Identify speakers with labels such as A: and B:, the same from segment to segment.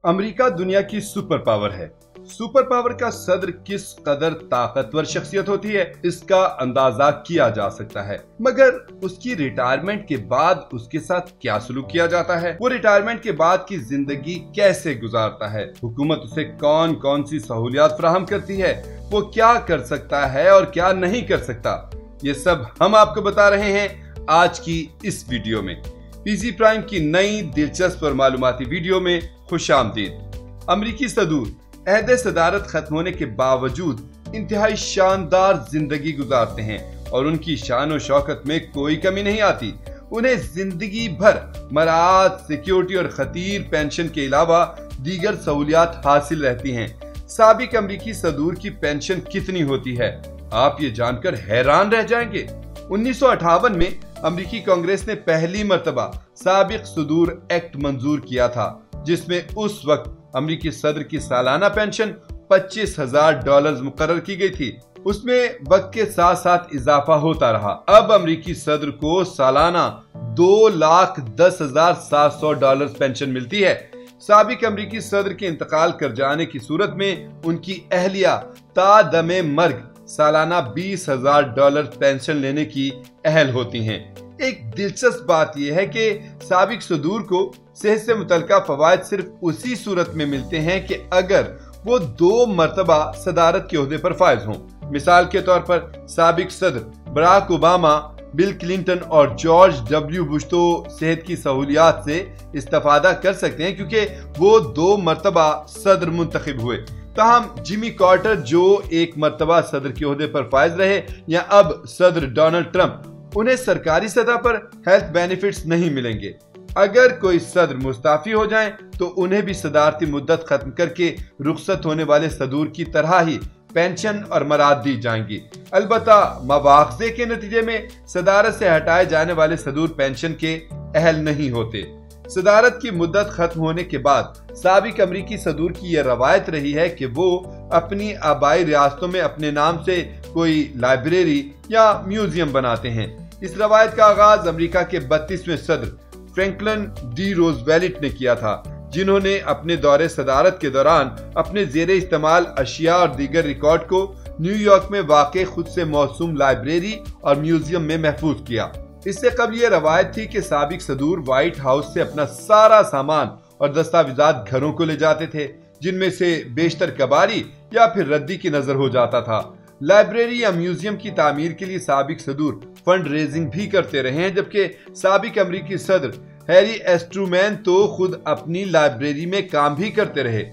A: America दुनिया की super power है। सुपर पावर का सदर किस कदर ताकतवर शख्सियत होती है इसका अंदाजा किया जा सकता है, मगर उसकी रिटायरमेंट के बाद उसके साथ क्या सलूक किया जाता है, वो रिटायरमेंट के बाद की जिंदगी कैसे गुजारता है, हुकूमत उसे कौन कौन सी सहूलियात फराहम करती है, वो क्या कर सकता है और क्या नहीं कर सकता, ये सब हम आपको बता रहे हैं आज की इस वीडियो में। पीसी प्राइम की नई दिलचस्प और मालूमाती वीडियो में खुशामदीद। अमरीकी सदूर अहदे सदारत खत्म होने के बावजूद इंतहाई शानदार जिंदगी गुजारते हैं और उनकी शान और शौकत में कोई कमी नहीं आती। उन्हें जिंदगी भर मराद, सिक्योरिटी और खतीर पेंशन के अलावा दीगर सहूलियात हासिल रहती हैं। साबिक अमरीकी सदूर की पेंशन कितनी होती है, आप ये जानकर हैरान रह जाएंगे। 1958 में अमरीकी कांग्रेस ने पहली मर्तबा साबिक सदूर एक्ट मंजूर किया था, जिसमें उस वक्त अमरीकी सदर की सालाना पेंशन $25,000 मुकर्रर की गई थी। उसमें वक्त के साथ साथ इजाफा होता रहा। अब अमरीकी सदर को सालाना $2,10,700 पेंशन मिलती है। साबिक अमरीकी सदर के इंतकाल कर जाने की सूरत में उनकी अहलिया ता दमे मर्ग सालाना $20,000 पेंशन लेने की अहल होती हैं। एक दिलचस्प बात यह है कि साबिक सदूर को सेहत से मुतल्लिका फवायद सिर्फ उसी सूरत में मिलते हैं कि अगर वो 2 मरतबा सदारत के ओहदे पर फायज हों। मिसाल के तौर पर साबिक सदर बराक ओबामा, बिल क्लिंटन और जॉर्ज डब्ल्यू बुश तो सेहत की सहूलियात से इस्तेफादा कर सकते हैं क्योंकि वो 2 मरतबा सदर मुंतखब हुए। ताहम जिमी कार्टर जो 1 मरतबा सदर के ओहदे पर फायज रहे या अब सदर डोनाल्ड ट्रंप, उन्हें सरकारी सतह पर हेल्थ बेनिफिट्स नहीं मिलेंगे। अगर कोई सदर मुस्ताफी हो जाएं तो उन्हें भी सदारती मुद्दत खत्म करके रुखसत होने वाले सदूर की तरह ही पेंशन और मराद दी जाएंगी। अलबत्ता मवाखजे के नतीजे में सदारत से हटाए जाने वाले सदूर पेंशन के अहल नहीं होते। सदारत की मुद्दत खत्म होने के बाद साबिक अमरीकी सदूर की यह रवायत रही है कि वो अपनी आबाई रियासतों में अपने नाम से कोई लाइब्रेरी या म्यूजियम बनाते हैं। इस रवायत का आगाज अमेरिका के 32वें सदर फ्रैंकलिन डी रोजवेल्ट ने किया था, जिन्होंने अपने दौरे सदारत के दौरान अपने जेरे इस्तेमाल अशिया और दीगर रिकॉर्ड को न्यूयॉर्क में वाक़े खुद से मौसूम लाइब्रेरी और म्यूजियम में महफूज किया। इससे कबल ये रवायत थी कि साबिक सदूर व्हाइट हाउस से अपना सारा सामान और दस्तावेजात घरों को ले जाते थे, जिनमें से बेशतर कबारी या फिर रद्दी की नजर हो जाता था। लाइब्रेरी या म्यूजियम की तामीर के लिए साबिक सदूर फंड रेजिंग भी करते रहे हैं, जबकि साबिक अमरीकी सदर हैरी एस ट्रूमैन तो खुद अपनी लाइब्रेरी में काम भी करते रहे।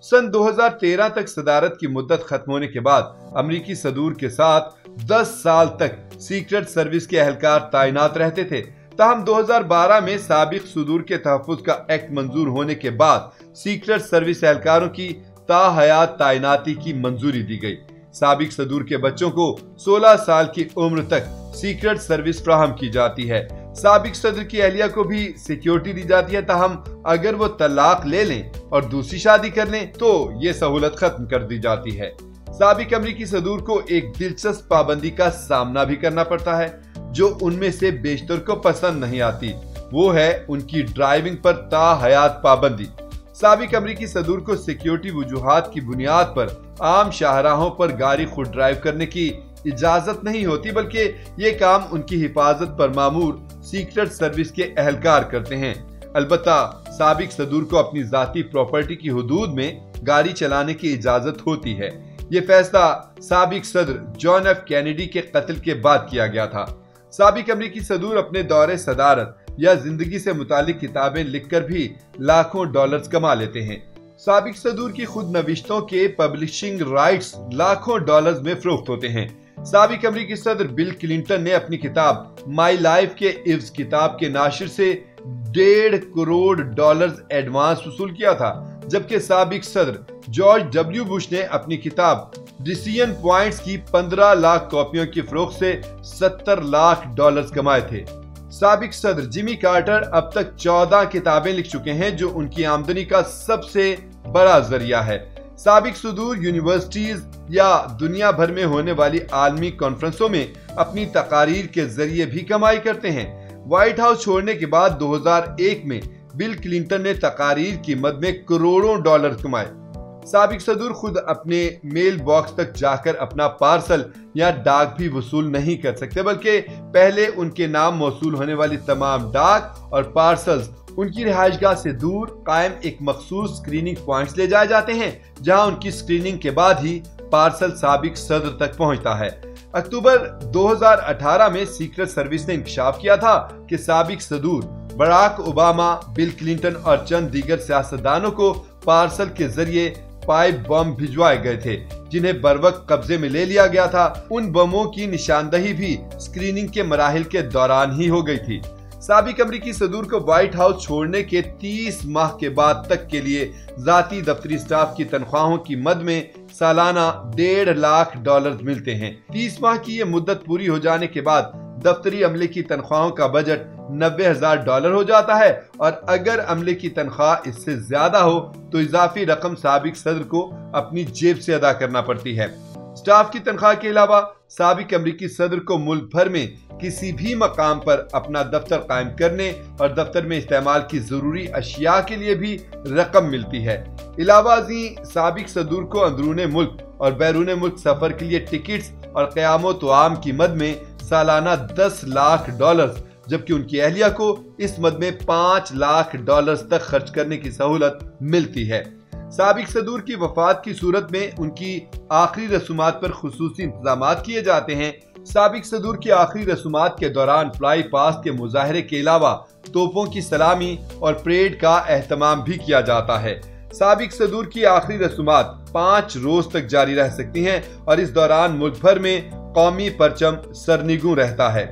A: सन 2013 तक सदारत की मुद्दत खत्म होने के बाद अमरीकी सदूर के साथ 10 साल तक सीक्रेट सर्विस के एहलकार तैनात रहते थे। ताहम 2012 में साबिक सदूर के तहफ्फुज का एक्ट मंजूर होने के बाद सीक्रेट सर्विस एहलकारों की ताहयात तैनाती की मंजूरी दी गई। साबिक सदूर के बच्चों को 16 साल की उम्र तक सीक्रेट सर्विस फ्राहम की जाती है। साबिक सदर की अहलिया को भी सिक्योरिटी दी जाती है, ताहम अगर वो तलाक ले लें और दूसरी शादी कर लें तो ये सहूलत खत्म कर दी जाती है। साबिक अमरीकी सदूर को एक दिलचस्प पाबंदी का सामना भी करना पड़ता है, जो उनमें से बेशतर को पसंद नहीं आती। वो है उनकी ड्राइविंग पर ताहयात पाबंदी। साबिक अमरीकी सदूर को सिक्योरिटी वजूहात की बुनियाद पर आम शाहराहों पर गाड़ी खुद ड्राइव करने की इजाजत नहीं होती, बल्कि ये काम उनकी हिफाजत पर मामूर सीक्रेट सर्विस के एहलकार करते हैं। अलबत्ता साबिक सदूर को अपनी जाती प्रॉपर्टी की हुदूद में गाड़ी चलाने की इजाजत होती है। ये फैसला साबिक सदर जॉन एफ कैनेडी के कत्ल के बाद किया गया था। साबिक अमरीकी सदूर अपने दौरे सदारत या जिंदगी से मुतालिक किताबें लिखकर भी लाखों डॉलर्स कमा लेते हैं। साबिक सदूर की खुद नविश्तों के पब्लिशिंग राइट्स लाखों डॉलर्स में फरोख्त होते हैं। साबिक अमरीकी सदर बिल क्लिंटन ने अपनी किताब माई लाइफ के इव्स किताब के नाशिर से $1.5 करोड़ एडवांस वसूल किया था, जबकि साबिक सदर जॉर्ज डब्ल्यू बुश ने अपनी किताब डिसीजन पॉइंट्स की 15 लाख कॉपियों की फरोख्त से $70 लाख कमाए थे। साबिक सदर जिमी कार्टर अब तक 14 किताबें लिख चुके हैं, जो उनकी आमदनी का सबसे बड़ा जरिया है। साबिक सदूर यूनिवर्सिटीज या दुनिया भर में होने वाली आलमी कॉन्फ्रेंसों में अपनी तकारीर के जरिए भी कमाई करते हैं। व्हाइट हाउस छोड़ने के बाद 2001 में बिल क्लिंटन ने तकारीर की मद में करोड़ों डॉलर कमाए। साबिक सदर खुद अपने मेल बॉक्स तक जाकर अपना पार्सल या डाक भी वसूल नहीं कर सकते, बल्कि पहले उनके नाम मौसूल होने वाली तमाम डाक और पार्सल्स उनकी रिहाइशगाह से दूर कायम एक मखसूस स्क्रीनिंग पॉइंट्स ले जाए जाते हैं, जहां उनकी स्क्रीनिंग के बाद ही पार्सल साबिक सदर तक पहुंचता है। अक्टूबर 2018 में सीक्रेट सर्विस ने इंकशाफ किया था कि साबिक सदर बराक ओबामा, बिल क्लिंटन और चंद दीगर सियासतदानों को पार्सल के जरिए पाइप बम भिजवाए गए थे, जिन्हें बरवक्त कब्जे में ले लिया गया था। उन बमों की निशानदही भी स्क्रीनिंग के मराहिल के दौरान ही हो गई थी। साबिक अमरीकी सदर को व्हाइट हाउस छोड़ने के 30 माह के बाद तक के लिए जाती दफ्तरी स्टाफ की तनख्वाहों की मद में सालाना $1.5 लाख मिलते हैं। 30 माह की ये मुद्दत पूरी हो जाने के बाद दफ्तरी अमले की तनख्वाहों का बजट $90,000 हो जाता है, और अगर अमले की तनख्वाह इससे ज्यादा हो तो इजाफी रकम साबिक सदर को अपनी जेब से अदा करना पड़ती है। स्टाफ की तनख्वाह के अलावा साबिक अमरीकी सदर को मुल्क भर में किसी भी मकाम पर अपना दफ्तर कायम करने और दफ्तर में इस्तेमाल की जरूरी अशिया के लिए भी रकम मिलती है। इलावाजी साबिक सदर को अंदरूने मुल्क और बैरून मुल्क सफर के लिए टिकट्स और क़यामत आम की मद में सालाना $10 लाख, जबकि उनकी अहलिया को इस मद में $5 लाख तक खर्च करने की सहूलत मिलती है। साबिक सदर की वफात की सूरत में उनकी आखिरी रसूमात पर खुसूसी इंतजामात किए जाते हैं। साबिक सदर की आखिरी रसूमात के दौरान फ्लाई पास्ट के मुजाहरे के अलावा तोपों की सलामी और परेड का एहतमाम भी किया जाता है। साबिक सदर की आखिरी रसूमात 5 रोज तक जारी रह सकती हैं, और इस दौरान मुल्क भर में कौमी परचम सरनिगू रहता है।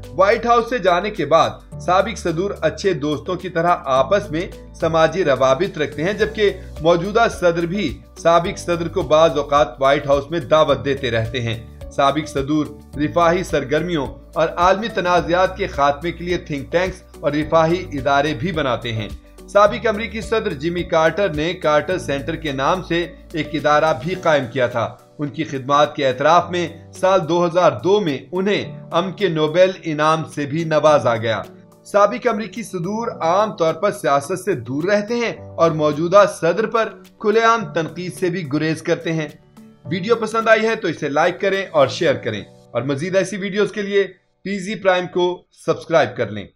A: व्हाइट हाउस से जाने के बाद साबिक सदर अच्छे दोस्तों की तरह आपस में समाजी रवाबित रखते हैं, जबकि मौजूदा सदर भी साबिक सदर को बाज़ औक़ात व्हाइट हाउस में दावत देते रहते हैं। साबिक सदर रिफाही सरगर्मियों और आलमी तनाज़ात के खात्मे के लिए थिंक टैंक्स और रिफाही इदारे भी बनाते हैं। साबिक अमरीकी सदर जिमी कार्टर ने कार्टर सेंटर के नाम से एक इदारा भी कायम किया था। उनकी खिदमात के एतराफ में साल 2002 में उन्हें अमन के नोबेल इनाम से भी नवाजा गया। साबिक अमरीकी सदर आम तौर पर सियासत से दूर रहते हैं और मौजूदा सदर पर खुलेआम तनकीद से भी गुरेज करते हैं। वीडियो पसंद आई है तो इसे लाइक करें और शेयर करें, और मजीद ऐसी वीडियोस के लिए पीजी प्राइम को सब्सक्राइब कर लें।